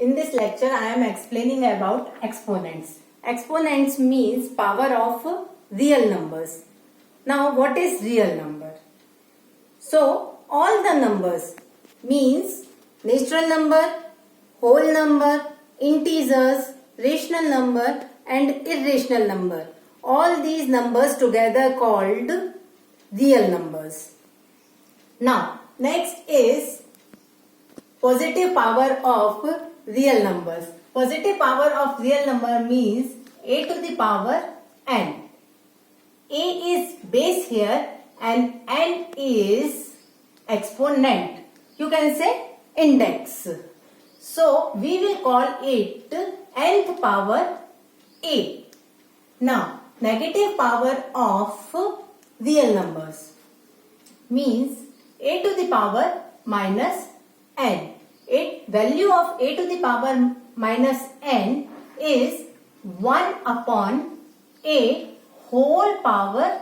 In this lecture, I am explaining about exponents. Exponents means power of real numbers. Now, what is real number? So, all the numbers means natural number, whole number, integers, rational number and irrational number. All these numbers together called real numbers. Now, next is positive power of real numbers. Positive power of real number means a to the power n. A is base here and n is exponent. You can say index. So, we will call it nth power a. Now, negative power of real numbers means a to the power minus n. Value of a to the power minus n is 1 upon a whole power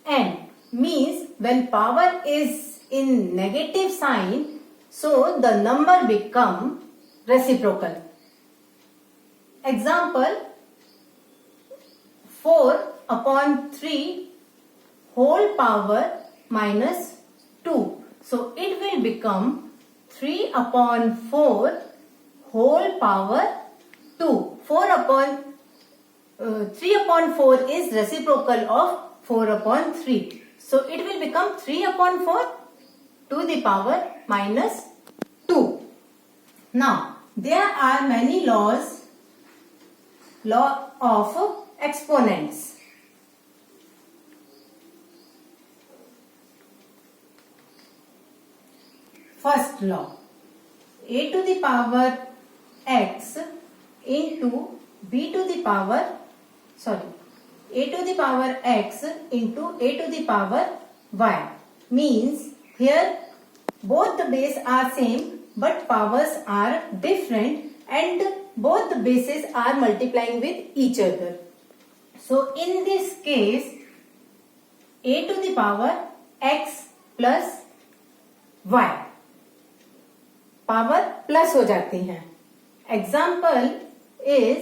n. Means when power is in negative sign, so the number become reciprocal. Example, 4 upon 3 whole power minus 2. So it will become 3 upon 4 whole power 2. 3 upon 4 is reciprocal of 4 upon 3. So it will become 3 upon 4 to the power minus 2. Now, there are many laws of exponents. First law, a to the power x into a to the power x into a to the power y means here both the base are same but powers are different and both the bases are multiplying with each other. So in this case, a to the power x plus y power plus हो जाती हैं. Example is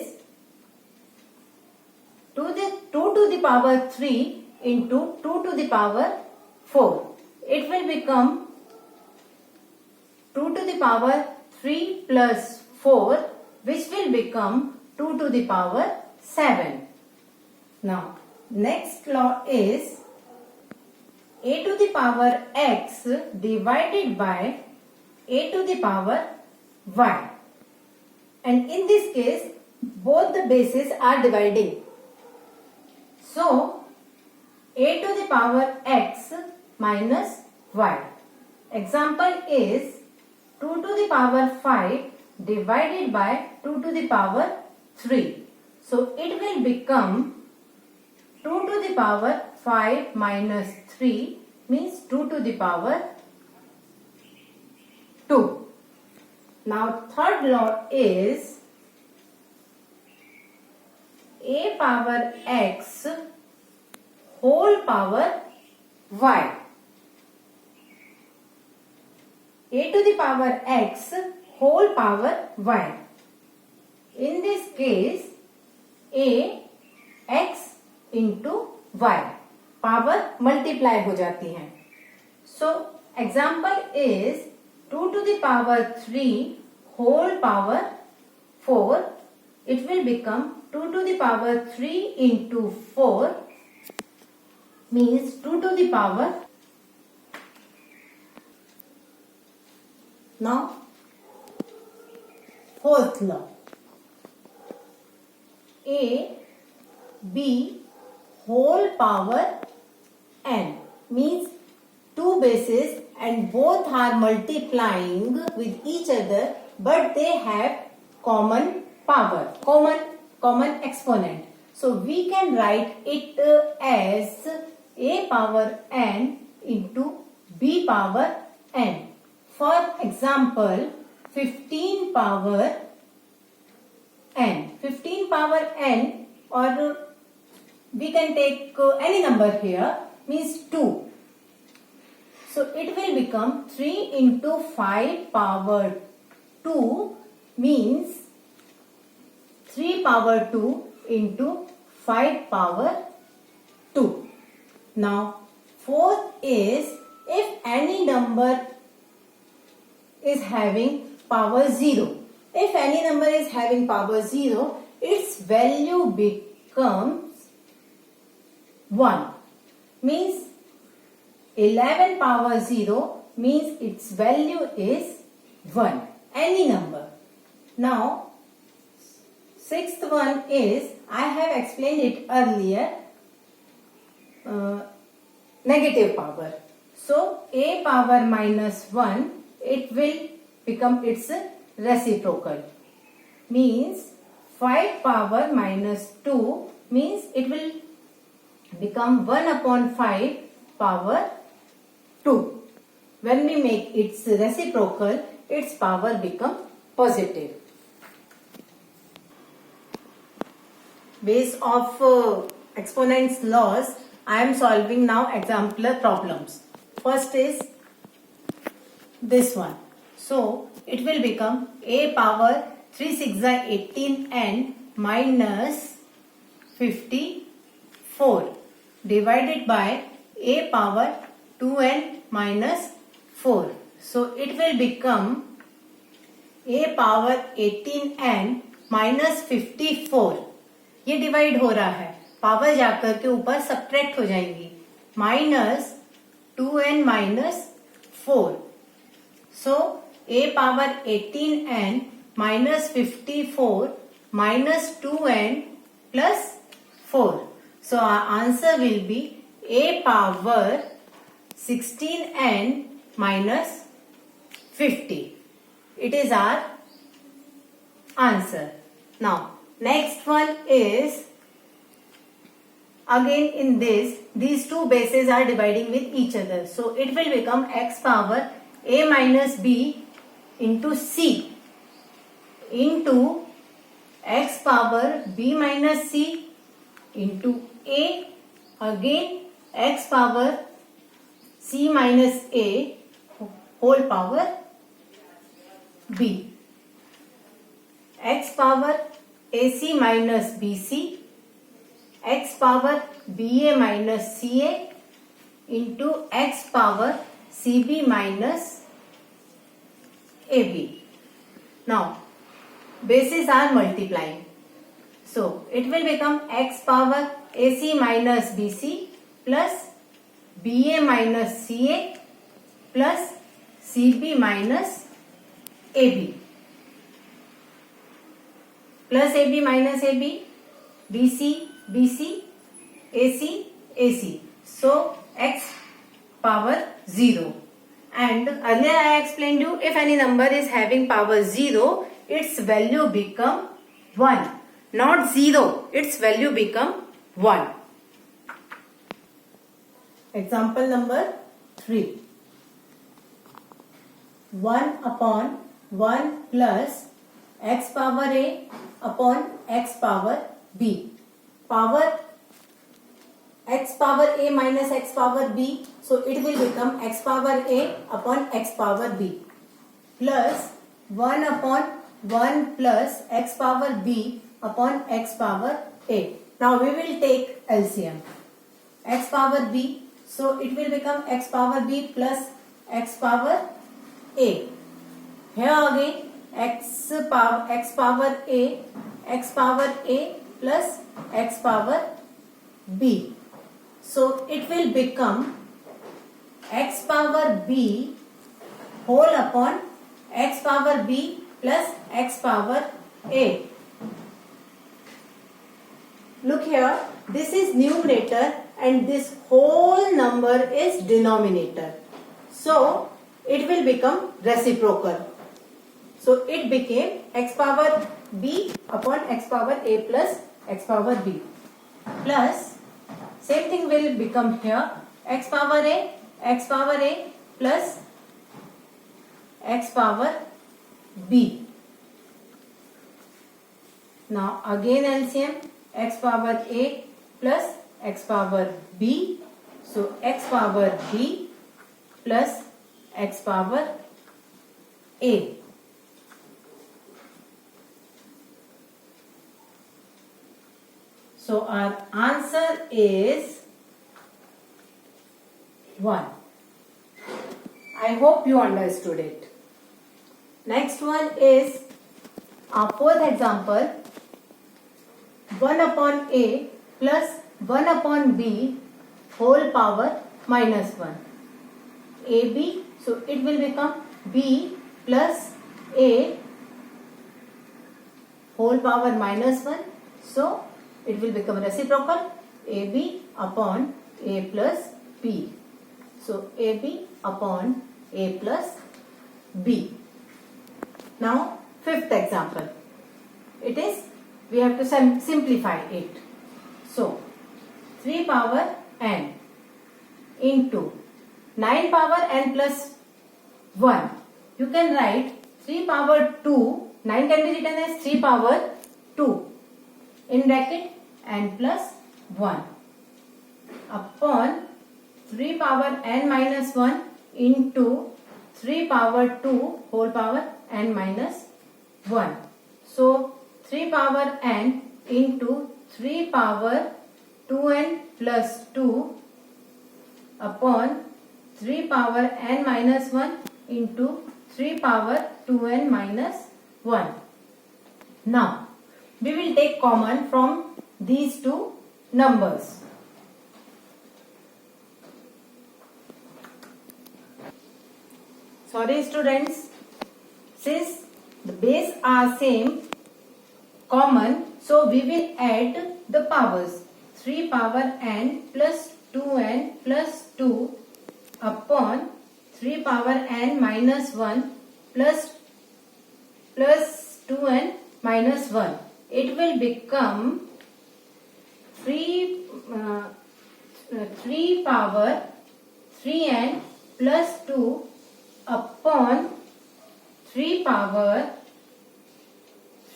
2 to the power 3 into 2 to the power 4. It will become 2 to the power 3 plus 4 which will become 2 to the power 7. Now next law is a to the power x divided by a to the power y, and in this case both the bases are dividing. So a to the power x minus y. Example is 2 to the power 5 divided by 2 to the power 3. So it will become 2 to the power 5 minus 3 means 2 to the power 2. Now third law is a power x whole power y. A to the power x whole power y. In this case, a x into y power multiply हो जाती है. So example is 2 to the power 3 whole power 4. It will become 2 to the power 3 into 4 means 2 to the power. Now fourth law, a b whole power n means two bases and both are multiplying with each other but they have common power, common exponent. So we can write it as a power n into b power n. For example, 15 power n. 15 power n, or we can take any number here, means 2. So it will become 3 into 5 power 2 means 3 power 2 into 5 power 2. Now, fourth is if any number is having power 0. If any number is having power 0, its value becomes 1. Means 11 power 0 means its value is 1. Any number. Now, sixth one is, I have explained it earlier, negative power. So, a power minus 1, it will become its reciprocal. Means 5 power minus 2 means it will become 1 upon 5 power 2. When we make its reciprocal, its power become positive. Based of exponents laws, I am solving now exemplar problems. First is this one. So, it will become a power 3 6 18 n minus 54 divided by a power 2n minus 4. So, it will become a power 18n minus 54. ये divide हो रहा है, power जाकर के ऊपर subtract हो जाएंगी, minus 2n minus 4. So a power 18n minus 54 minus 2n plus 4. So our answer will be a power 16n minus 50. It is our answer. Now next one is, again in this, these two bases are dividing with each other. So it will become x power a minus b into c into x power b minus c into a, again x power c minus a whole power b, x power ac minus bc, x power ba minus ca into x power cb minus ab. Now bases are multiplying, so it will become x power ac minus bc plus ba minus ca plus cb minus ab, plus ab minus ab, bc bc, ac ac. So x power 0. And earlier I explained you, if any number is having power 0, its value become 1. Not 0, its value become 1. Example number 3. 1 upon 1 plus x power a upon x power b. Power x power a minus x power b, so it will become x power a upon x power b plus 1 upon 1 plus x power b upon x power a. Now we will take LCM. X power b, so it will become x power b plus x power a. Here again x power a, x power a plus x power b. So it will become x power b whole upon x power b plus x power a. Look here, this is numerator and this whole number is denominator. So it will become reciprocal. So it became x power b upon x power a plus x power b plus, same thing will become here, x power a plus x power b. Now again LCM, x power a plus x power b, so x power b plus x power a. So our answer is 1. I hope you understood it. Next one is our fourth example. 1 upon A plus 1 upon B whole power minus 1. AB, so it will become B plus A whole power minus 1. So it will become reciprocal, AB upon A plus B. So AB upon A plus B. Now fifth example. It is, we have to simplify it. So 3 power n into 9 power n plus 1. You can write 3 power 2. 9 can be written as 3 power 2 in bracket n plus 1 upon 3 power n minus 1 into 3 power 2 whole power n minus 1. So 3 power n into 3 power 2n plus 2 upon 3 power n minus 1 into 3 power 2n minus 1. Now we will take common from these two numbers. Sorry students, since the base are same, common, so we will add the powers. 3 power n plus 2n plus 2 upon 3 power n minus 1 plus 2n minus 1. It will become 3 power 3n plus 2 upon 3 power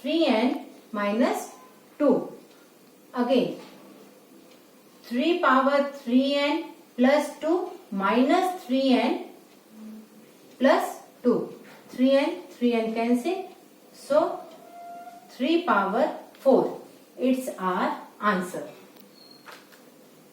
3n minus 2. Again 3 power 3n plus 2 minus 3n plus 2. 3n cancel. So 3 power 4. It's our answer.